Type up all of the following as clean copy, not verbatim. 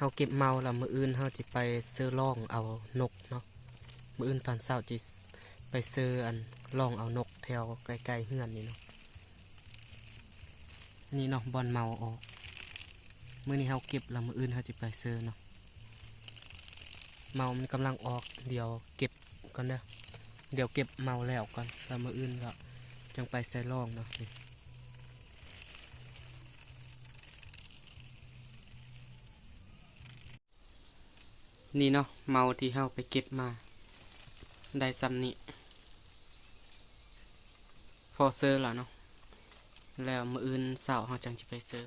เฮาเก็บเมาแล้วมื้ออื่นเฮาสิไปซื้อล่องเอานกเนาะมื้ออื่นตอนเช้าสิไปซื้ออันล่องเอานกแถวใกล้ๆเฮือนนี่เนาะนี่เนาะบอนเมาออกมื้อนี้เฮาเก็บแล้วมื้ออื่นเฮาสิไปซื้อเนาะเมามันกำลังออกเดี๋ยวเก็บก่อนเด้อเดี๋ยวเก็บเมาแล้วก่อนแล้วมื้ออื่นก็จังไปใส่ล่องเนาะนี่เนาะเมาที่เฮาไปเก็บมาได้ซ้ำนี้พอซื้อแล้วเนาะแล้วมื้ออื่นเช้าเฮาจังสิไปซื้อ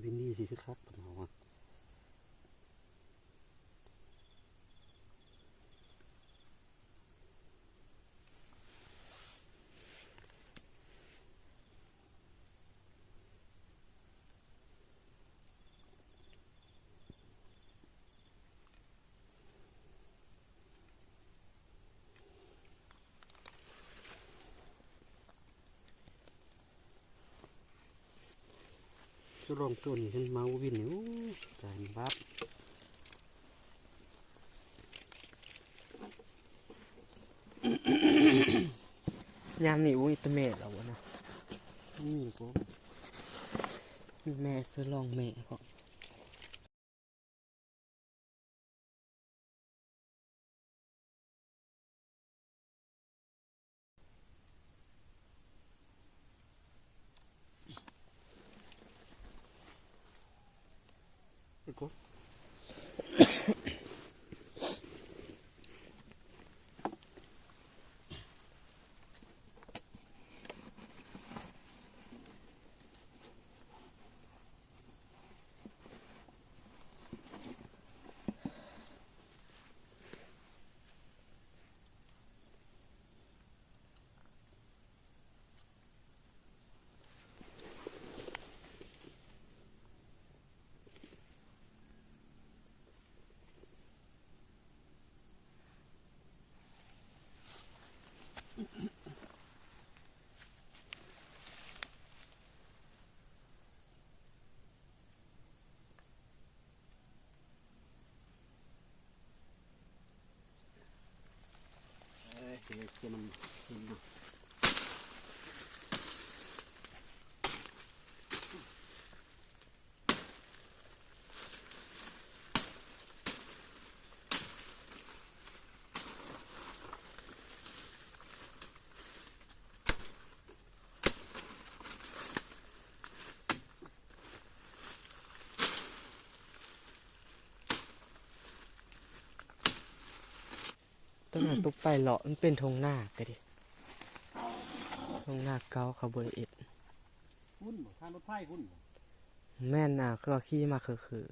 วินดี้สิคึกคักผมเอาจะลองตัวนี้ขึ้นมาวินนี่ตายบับยามนี้อุ้ยตะเมดแล้วนะนี่ก็แม่ซื้อล่องแม่ก็ก็มันต้นนั้นตุกไปเลาะมันเป็นทงหน้าก็ดิทงหน้าเก่าเขาบ่ได้เอ็ดพุ่นบ่ทางรถไฟพุ่นแม่นน่ะคือขี่มาคือ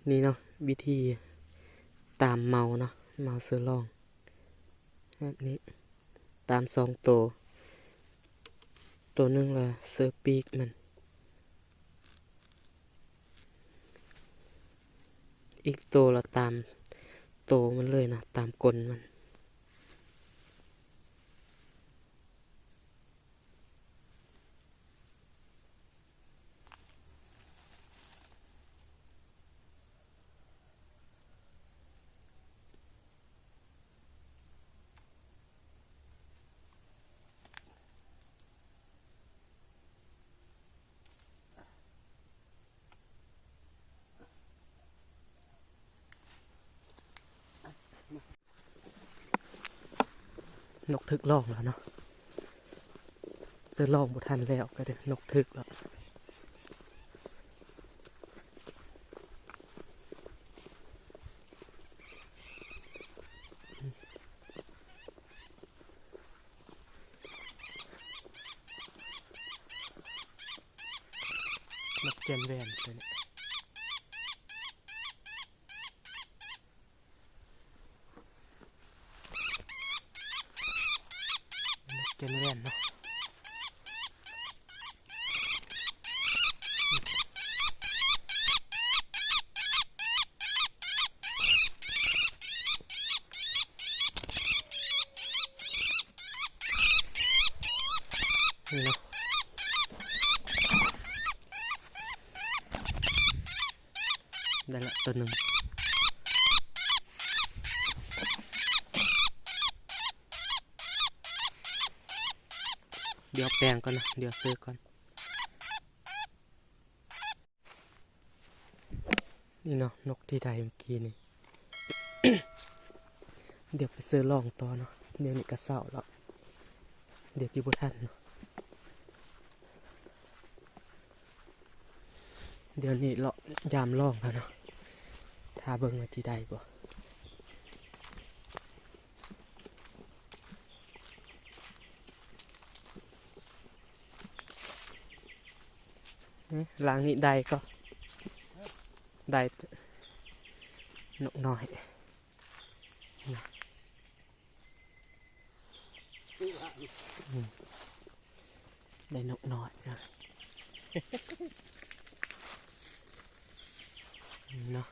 นี่เนาะวิธีตามเมาเนาะเมาซื้อล่องแบบนี้ตาม2ตัวนึงละซื้อปีกมันอีกตัวละตามโตมันเลยนะตามกลมัน นกถึกล่องแล้วเนาะเสื้อล่องบุทันแล้วก็เด้อนกถึกแล้วนกเจนแวนเลยเนี่ยนกเจนแวนเนาะนี่เนาะได้ละตัวหนึ่งเดี๋ยวแปลงก่อนนะเดี๋ยวซื้อก่อนนี่เนาะนกที่ไทยเมื่อกี้นี่ เดี๋ยวไปซื้อลองต่อเนาะเดี๋ยวนี้ก็เศร้าแล้วเดี๋ยวที่บุทันเนาะเดี๋ยวนี้เลาะยามลองแล้วเนาะถ้าเบิ่งว่าจีได้บ่ล้างนี้ได้ก็ได้นกน้อยนะได้นกน้อยนะเนาะ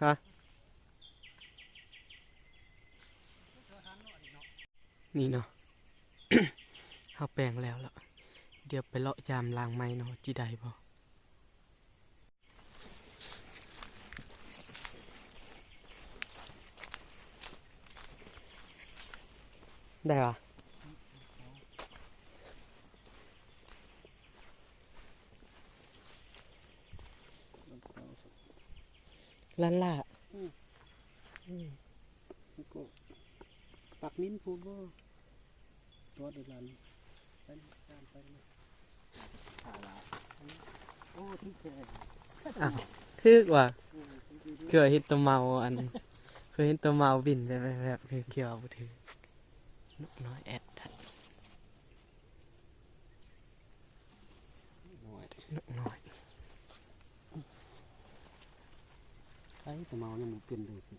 ฮะนี่เนาะ เขาแปลงแล้วล่ะเดี๋ยวไปเลาะยามล้างไม้เนาะจีได้บ่ได้ปะลั่นล่ะ ก็ปักมิ้นพูดว่าตัวเดียวกันไปตามไปนะโอ้ที่แก่ อ้าวทึกว่ะเคยเห็นตัวเมาอันเคยเห็นตัวเมาบินไปแบบคือเกี่ยวบ่ถือนกน้อยแอดทัด น้อย นกน้อย ไอ้แต่เมาเนี่ยมันเป็นเลยสิ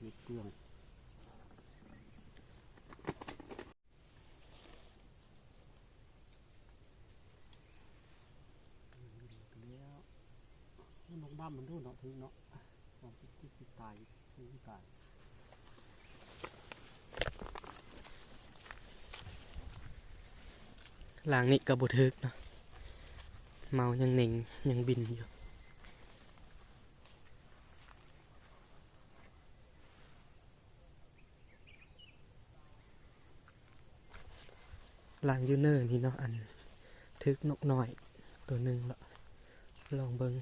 มีเปลืองแล้วนกดำมันดูเนาะถึงเนาะตอนที่ตายที่ตาย หลังนี้ก็บ่ถึกเนาะเมายังเน่งยังบินอยู่หลังยูเนอร์นี่เนาะอันทึกนกน้อยตัวหนึ่งละลองเบิ่ง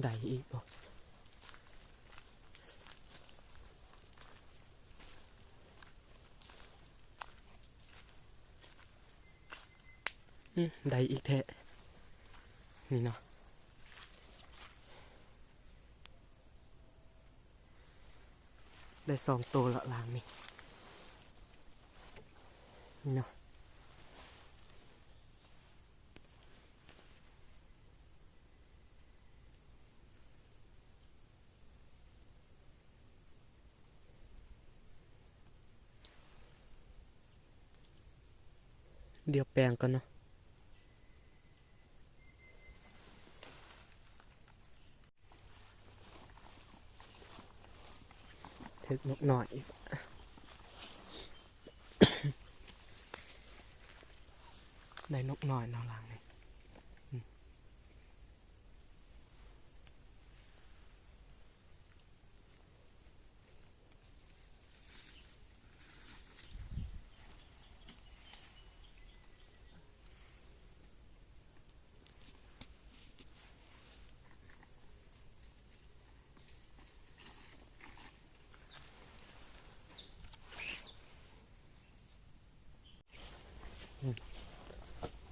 ได้อีกบ่ได้อีกแท้นี่เนาะได้2ตัวละหลังนี่นี่เนาะเดี๋ยวแปลงก่อนเนาะถึกนกหน่อยอีก ได้นกหน่อยเนาะหลังนี่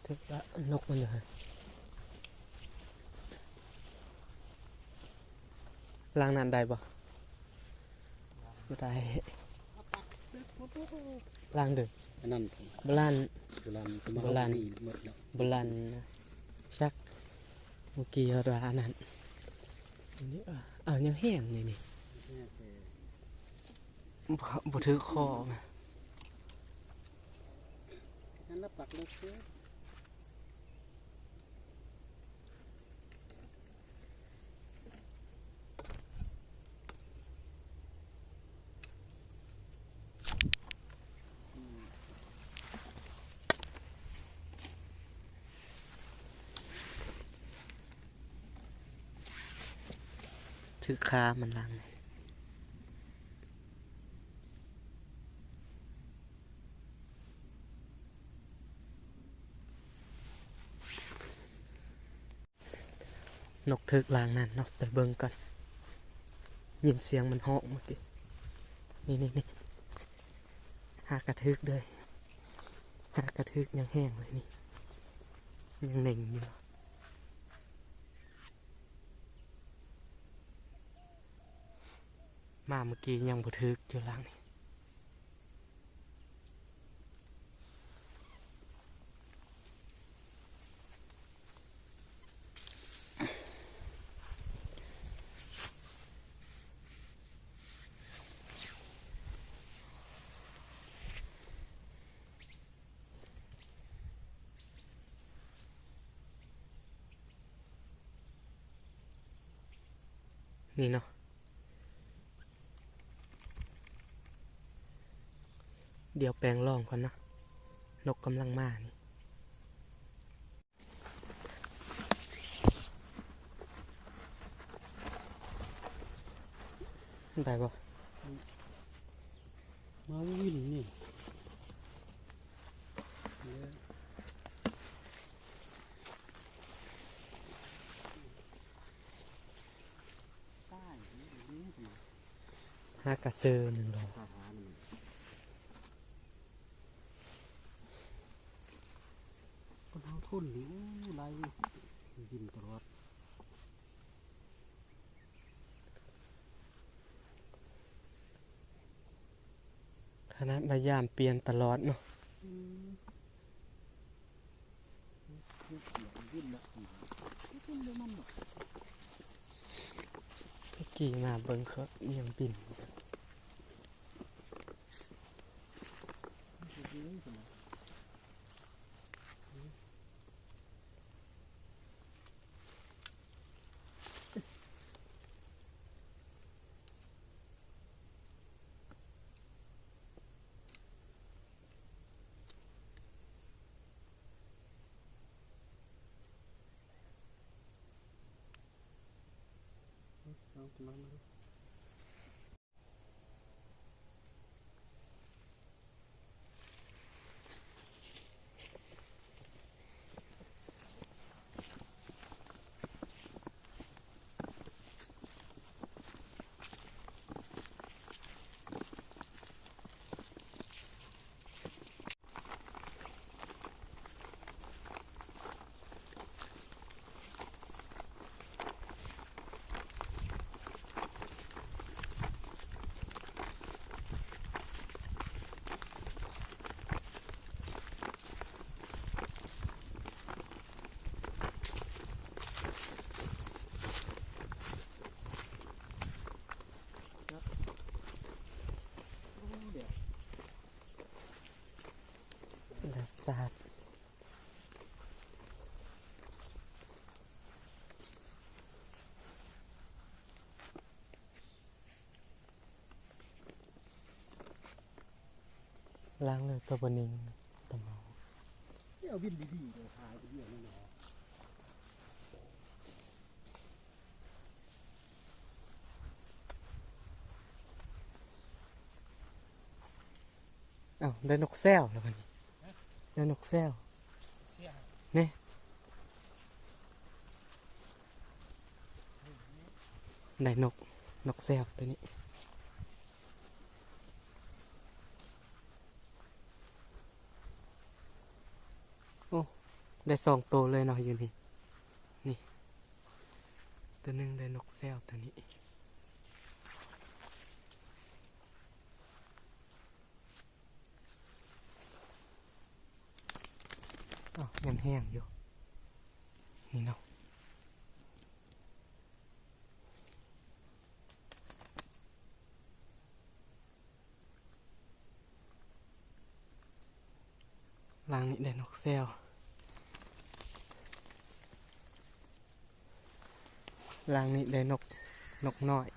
ถึกละนกมันเลยล้างน้ำได้บ่บ่ได้ล้างเด้อ อันนั้น บ่ล้าง โบราณก็มา โบราณ นี่หมดแล้ว บ่ล้างนะชักเมื่อกี้เอาว่าอันนั้นอันนี้เอายังแห้งนี่บ่ถือคอมา นั่นละปักเล็กเด้อถือคามันล้างนกถึกล้างนั่นเนาะไปเบิ่งก่อนยินเสียงมันฮ้องเมื่อกี้นี่หากระทึกเลยหากระทึกยังแห้งเลยนี่ยังเหน่งอยู่มาเมื่อกี้ยังบ่ทึกอยู่ล้างนี่นี่เนาะเดี๋ยวแปลงร่องก่อนนะนกกำลังมานี่ได้บ่ มาวิ่งนี่ใต้นี่สิ หากระเซอหนึ่งดอก ทหารมันคนเฮาทุนนี่ไรบินตลอด คณะพยายามเปลี่ยนตลอดเนาะ วิ่งละวิ่งเดี๋ยวมันหรอก เมื่อกี้มาเบิ่งเขาเอียงบิน เอามาดู และศาสตร์ล้างเลยตัวบนิงตะเมา เอาวิ่งดีๆเดี๋ยวถ่ายไปเรื่อยนั่นแหละ อ้าวได้นกแซวแล้วกันนี่ได้นกแซวนี่ได้นกแซวตัวนี้โอ้ ได้2ตัวเลยเนาะอยู่นี่นี่ตัวหนึงได้นกแซวตัวนี้อ้าวยังแห้งอยู่นี่เนาะลางนี้ได้นกแซวลางนี้ได้นกน้อย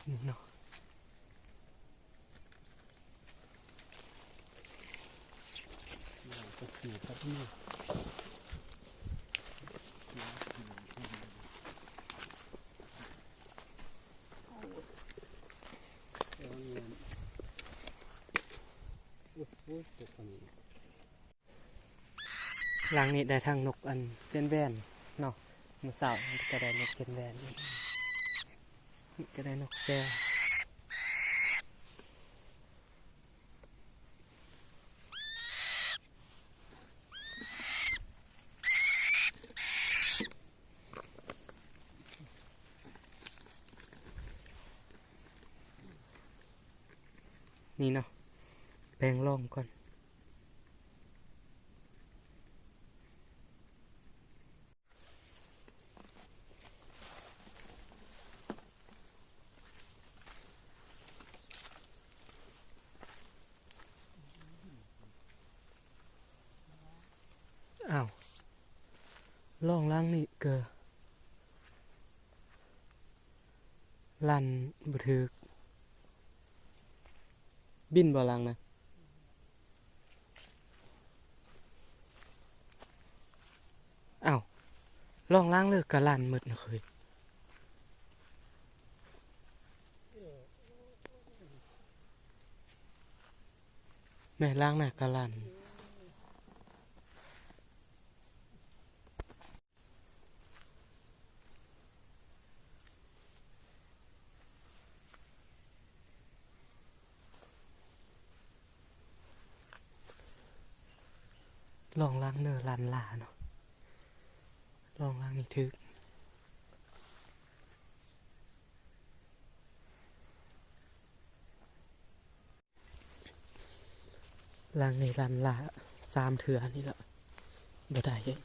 นี่เนาะก็เสียครับนี่ตัวคนนี้ ลางนี้ได้ทั้งนกอันเจนแบนเนาะมื้อเช้าก็ได้นกเจนแบนอีกนี่ก็ได้นกแซวนี่เนาะแปลงร่องก่อนอ้าวร่องล่างนี่เกอลั่นบ่ถึกบินบ่ลังนะอ้าวร่องล่างเลิกกะลั่นหมดนะเคยแม่ล่างน่ะกะลั่นลองล่างเนอลันลาเนาะลองล่างนี่ถึกล่างในลันลา3 เถื่อนี่แหละบ่ได้เอ้ย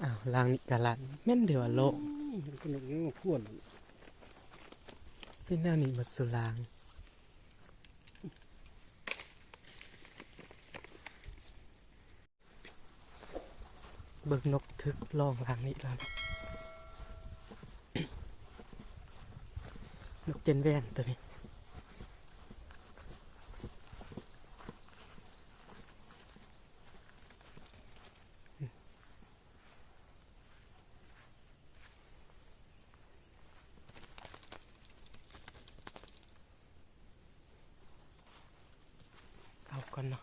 อ้าวล่างนี่กะลันแม่นเดี๋ยวโลก มันก็นกยังขวน ที่แนวนี้มันสุรางเบิกนกทึกลองล่างนี้แล้วเนาะนกเจนแวนตัวนี้เอาก่อนเนาะ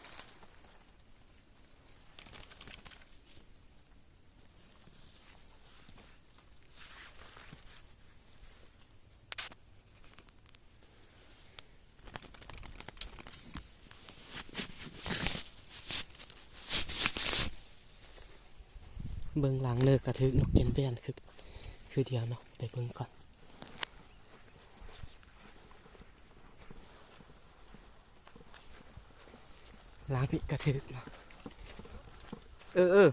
เบิ่งหลังเลิกกระทึกนกเจนแวนคือเดียวเนาะไปเบิ่งก่อนหลังนี่กระทึกเนาะเออ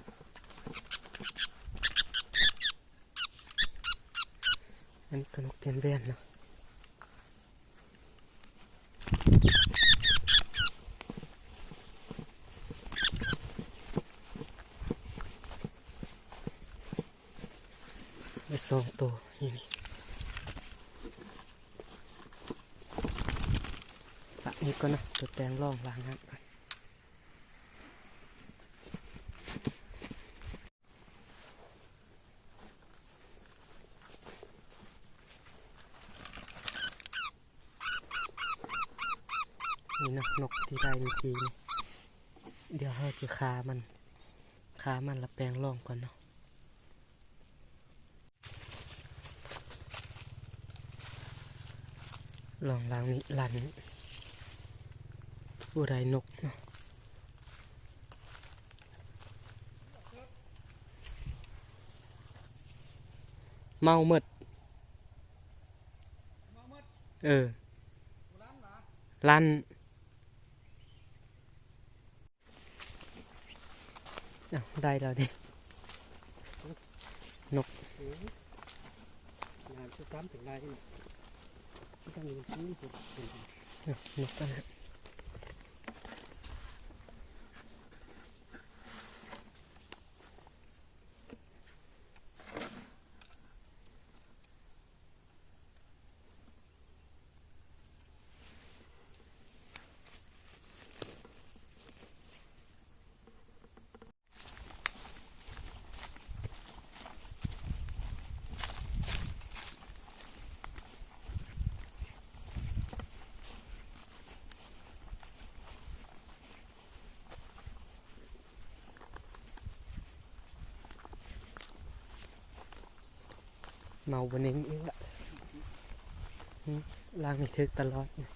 อันนี้ก็นกเจนแวนเนาะได้2 ตัวนี่ละนี่ก็นะตัวแปลงร่องล้างนั้นก่อน นกที่ได้เมื่อกี้นี่เดี๋ยวเราจะคามันละแปลงร่องก่อนเนาะลองล้างนี้ลันผู้ใดนกเนาะเมาหมดลั่นได้แล้วดินก งานจะตามถึงไรนี่ที่ตั้งอยู่ที่นี่ผมเห็น นกกันนะเมาบนนี้อีกละล้างให้ถึกตลอดเนี่ย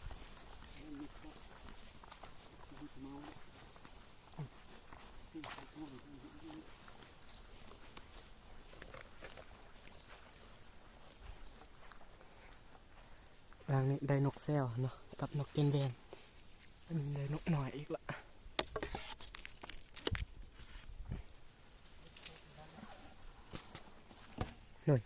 ล้างนี้ได้นกแซวเนาะกับนกเจนแวนอันนี้ได้นกหน่อยอีกละหน่อย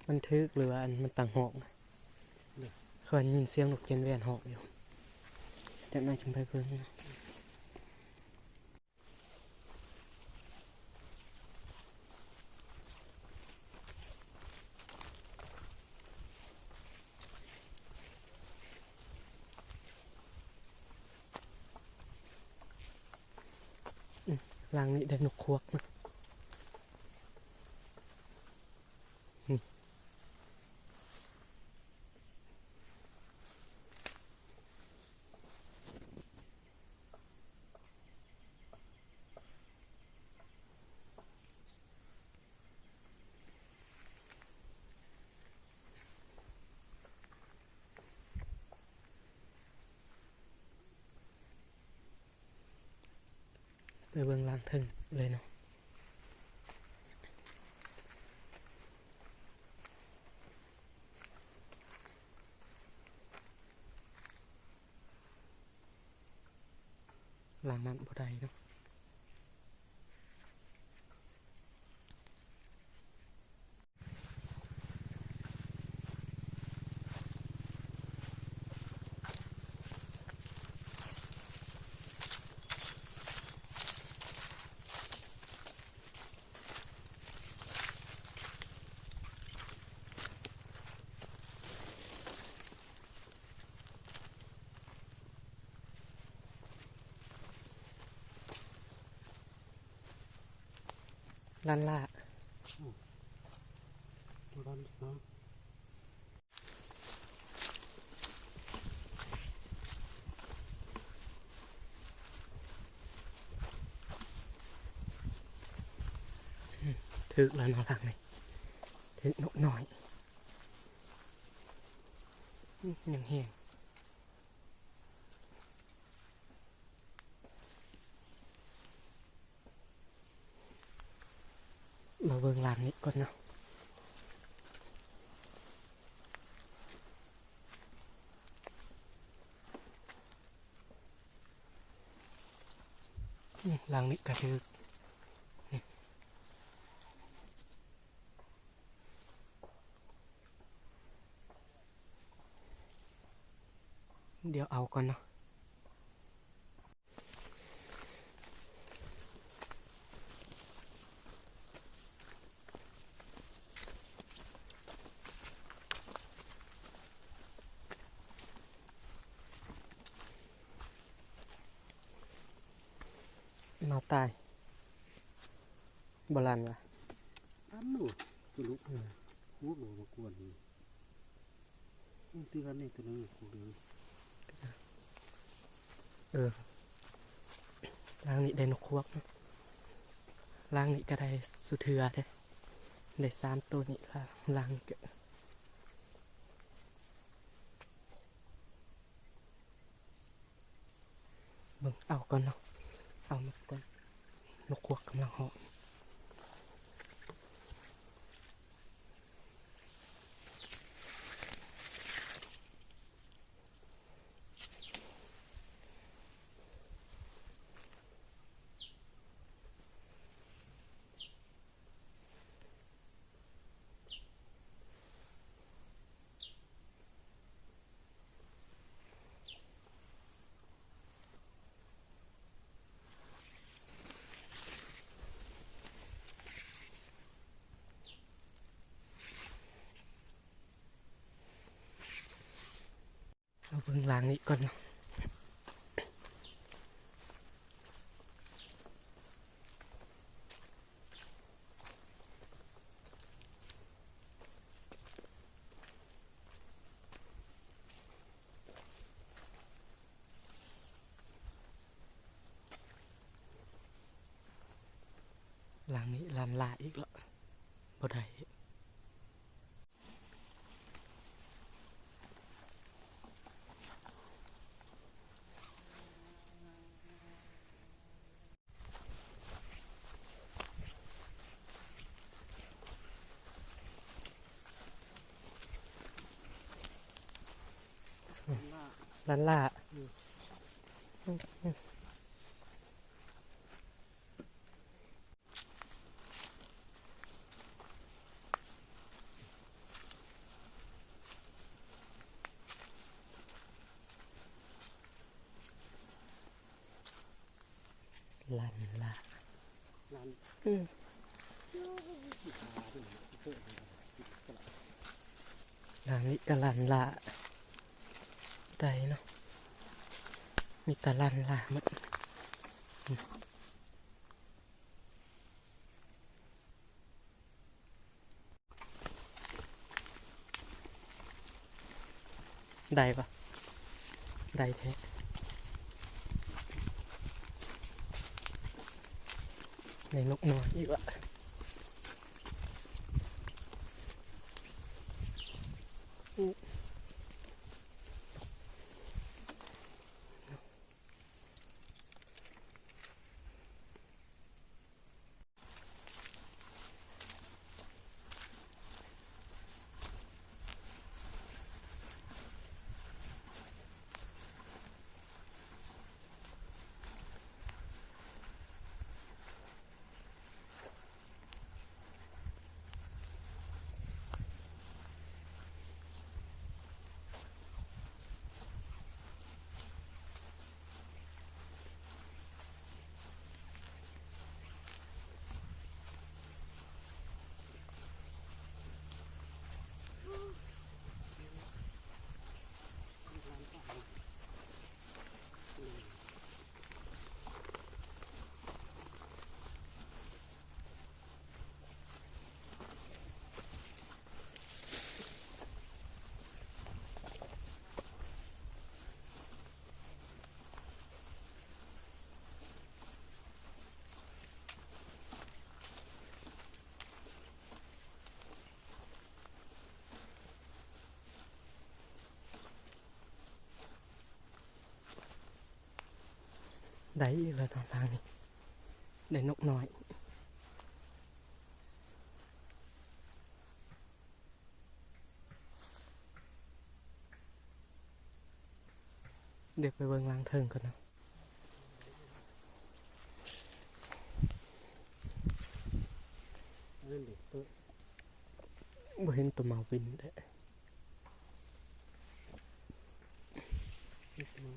มันทึกหรือว่าอันมันต่างหอกเคยยินเสียงนกเจนแวนหอกอยู่แต่นายจำไปเพิ่งนะล้างนี้ได้นกควกนะนี่ไปเบิ่งล้างถึงเลยเนาะล้างนั้นบ่ได้เนาะล้านล่า ตัวร้อนเนาะ ถึกแล้วเนาะทางนี้ถึกนกหน่อยยังแห้งมาเบิ่งลางนี้ก่อนเนาะลางนี้กระถึกเดี๋ยวเอาก่อนเนาะมาตายบลันวะ อันนู้นตัวลูกหัวหนูมากวนนี่ ที่กันนี่ตัวนึงกูเดือ เออล่างนี้ได้นกควกเนาะล่างนี้ก็ได้สุเทือได้3ตัวนี่ล่างก็เบิ่งเอาก่อนเนาะเอามาก่อนนกควกกำลังเหาะเอาเบิ่งล่างนี้ก่อนเนาะล่างนี้ลันลาอีกแล้วบ่ได้ลันลาลันลา ร้าน อืม หลังนี้กะลันละได้เนาะมีตะลันละมันได้ปะได้แท้ในนกน้อยอีกละได้อีกแล้วตอนทางนี้ได้นกน้อยเดี๋ยวไปเบิ่งวางเทิงก่อนเนาะ เล่นเด็กตัว บ่เห็นตัวเมาบินเด้อ นี่ตัว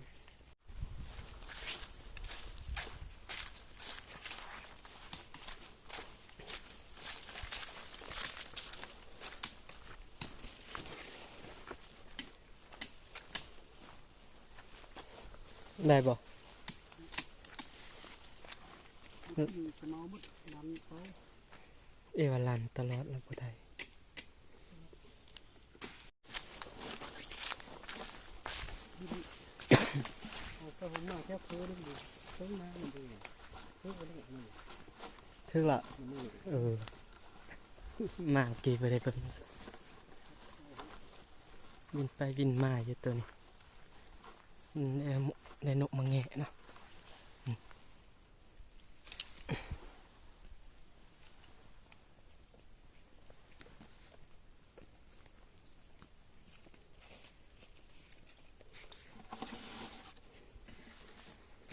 ได้บ่ สมอมุดดันไป เอวาลันตลอดแล้วบ่ได้ แต่ผมมาแค่เพิ่มดูเพิ่มมามันดูเพิ่มอะไรนี่ ถึกละ มันนี่ เออมาเกี่ไปเลยเพิ่นบินไปบินมาอยู่ตัวนี้ในนกมาแงะเนาะ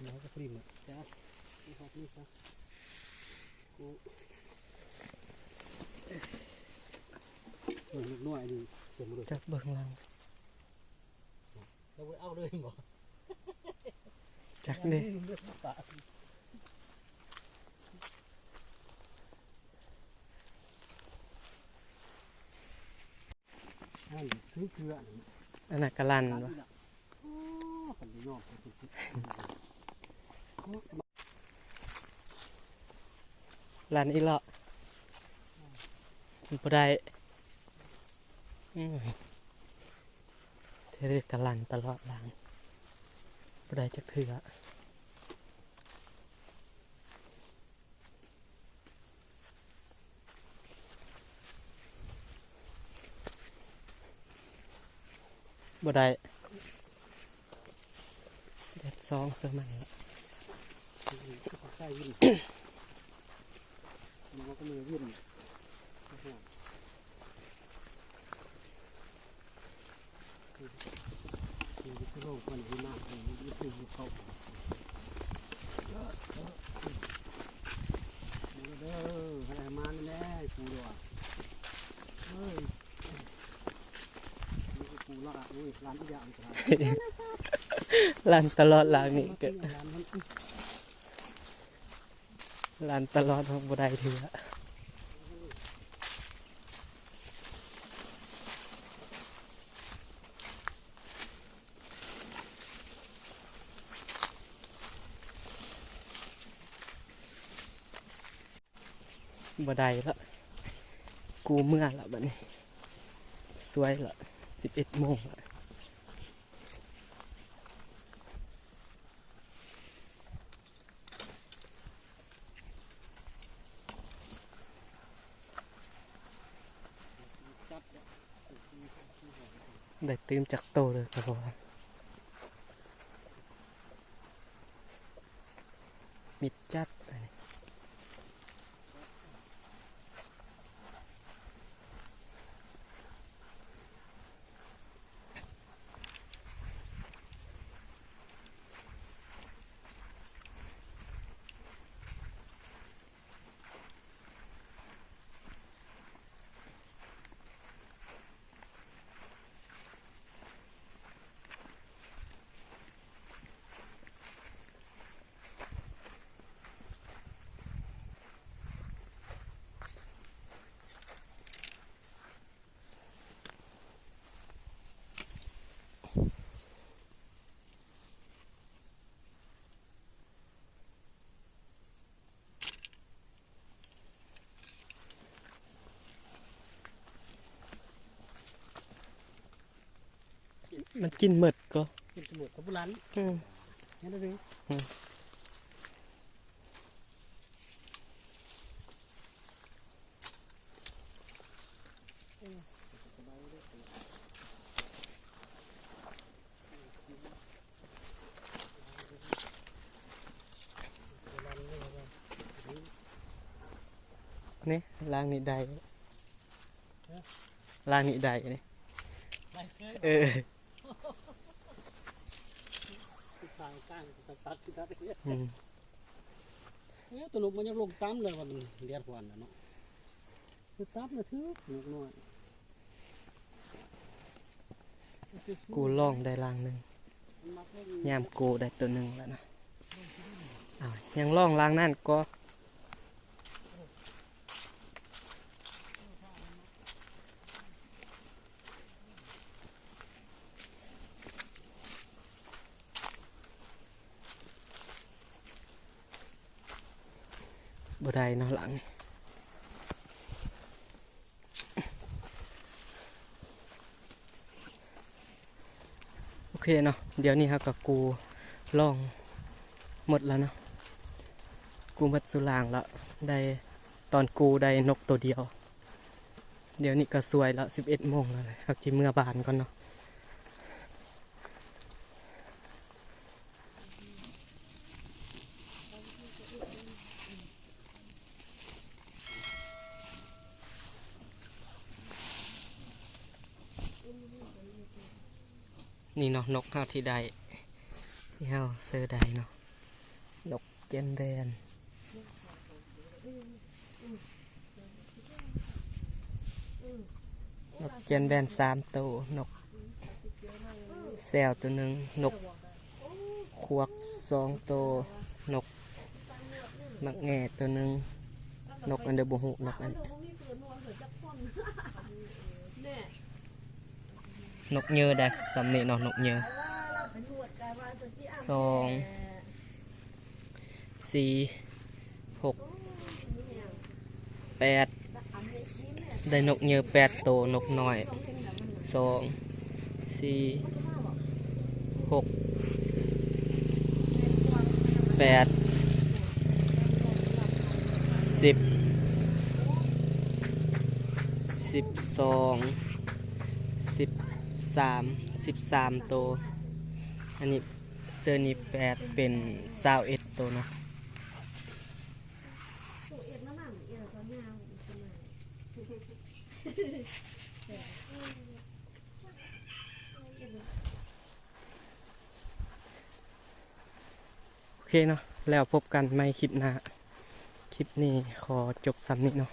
น้อยก็พริมอ่ะจ้านี่ครับนี่ครับกูหน่อยน้อยดูเสียงมันดู จักเบิ่งหลัง เราเอาเลยบ่ จักเด้ นั่นคือเกลือ อันนั้นกะลั่นวะ โอ้คนดีนอกคนดี ลั่นอีหละมันบ่ได้สิได้กะลั่นตลอดหลังบ่ได้จักเทื่อบ่ได้แดดซองเสื้อมันละ ใส่ยินมันก็มือยินคือที่โลกคนที่มากเลยนี่คือเขาเด้ออะไรมาแน่กูด้วยเฮ้ยนี่กูละอุ้ยร้านที่ยาวอีกแล้ว ลั่นตลอดหลังนี่ก็ ร้านมัน ลั่นตลอดบ่ได้เทื่อบ่ได้ละกูเมื่อละบัดนี้สวยละ11 โมงละได้ตื่มจากโตเลยครับผมมิดจัดอันนี้มันกินหมดก็ เป็นตำรวจกับบุรัน อืม นี่ได้ไหมนี่ล้างนี่ได้ล้างนี่ได้นี่ ไม่ใช่ เออ ทางก้างตัดสิตัดเนี่ย อืม ตลกมันยังลงตั้มเลยวันเดียดวันนะเนาะคือตั้มนะคือลูกน้อย กูลองได้ล้างหนึงยามกูได้ตัวหนึงแล้วนะอ้าวยังลองล้างนั่นก็บ่ได้เนาะหลังโอเคเนาะเดี๋ยวนี้ครับกับกู ลองหมดแล้วเนาะกูหมดสุรางแล้วได้ตอนกูได้นกตัวเดียวเดี๋ยวนี้ก็สวยแล้ว11 โมงแล้วครับที่เมื่อบานก่อนเนาะนี่เนาะนกเฮาที่ได้ที่เฮาเซอร์ได้เนาะนกเจนแบนนกเจนแบน3 ตัวนกแซวตัวหนึ่งนกควัก2 ตัวนกมักแง่ตัวหนึ่งนกอันเดอร์บูฮูนกอันนกเยอะได้สำเนียงเนาะนกเยอะ2 4 6 8ได้นกเยอะ8 ตัวนกน้อย2 4 6 8 10 12 13 ตัวอันนี้เซอร์นี่8เป็น21 ตัวเนาะโอเคเนาะแล้วพบกันใหม่คลิปหน้าคลิปนี้ขอจบซ้ำนี้เนาะ